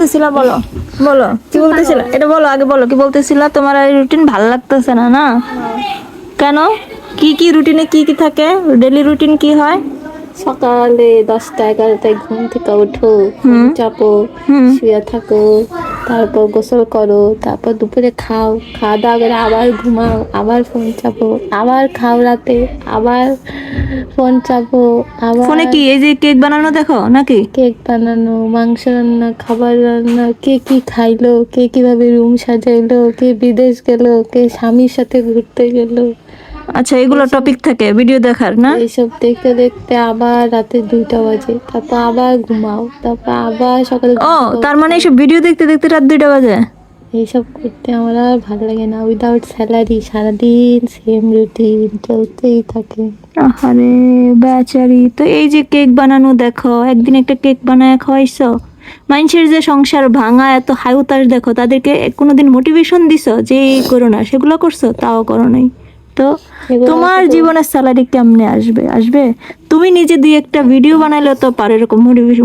বলতেছিলা বলো বলো কি বলতেছিলা এটা বলো আগে বলো কি বলতেছিলা তোমার এই রুটিন ভালো লাগতেছে না না কেন কি কি রুটিনে কি কি থাকে ডেইলি রুটিন কি হয় সকালে 10টা 11টায় ঘুম থেকে ওঠো, ফোন চাপো, শুয়ে থাকো, তারপর গোসল করো, তারপর দুপুরে খাও, খাওয়া দাওয়া করে আবার ঘুমাও, আবার ফোন চাপো, আবার খাও রাতে, আবার ফোন চাপো, আবার ফোনে কি এই যে কেক বানানো দেখো নাকি কেক বানানো, মাংস রান্না, খাবার রান্না, কে কি খাইলো, কে কিভাবে রুম সাজাইলো, কে বিদেশ গেল, কে স্বামীর সাথে ঘুরতে গেল, আচ্ছা এগুলো টপিক থাকে ভিডিও দেখার না এইসব দেখতে দেখতে আবার রাতে 2টা বাজে, তারপর আবার ঘুমাও, তারপর আবার সকালে ও তার মানে এইসব ভিডিও দেখতে দেখতে রাত 2টা বাজে এইসব করতে আমার আর ভালো লাগে না। উইদাউট স্যালারি সারাদিন সেম রুটিন চলতেই থাকে। আরে বেচারি তো এই যে কেক বানানো দেখো একদিন একটা কেক বানায় খাওয়াইছো মানুষের যে সংসার ভাঙা এত হাই উতাস দেখো তাদেরকে কোনোদিন মোটিভেশন দিছো যে এই করো না সেগুলো করছো তাও করো নাই তো এগুলো তোমার শুধু জীবনের স্যালারি কেমনে আসবে আসবে তুমি নিজে দিয়ে একটা ভিডিও বানাইলে তো পারো এরকম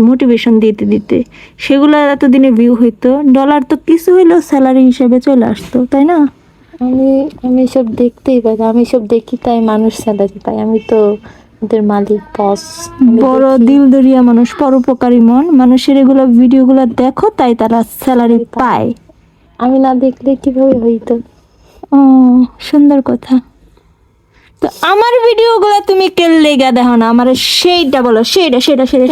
মোটিভেশন দিতে দিতে সেগুলো এতদিনে ভিউ হইতো ডলার তো কিছু হইলেও স্যালারি হিসেবে চলে আসতো তাই না আমি আমি সব দেখতেই পাই, আমি সব দেখি তাই মানুষ স্যালারি পায়। আমি তো ওদের মালিক বস। বড় দিলদরিয়া মানুষ পরোপকারী মন মানুষের এগুলো ভিডিওগুলো দেখো তাই তারা স্যালারি পায় আমি না দেখলে কিভাবে হইতো? ও সুন্দর কথা তো আমার ভিডিওগুলো তুমি কেন লেগা দেখো না আমার সেইটা বলো সেইটা সেটা সেটা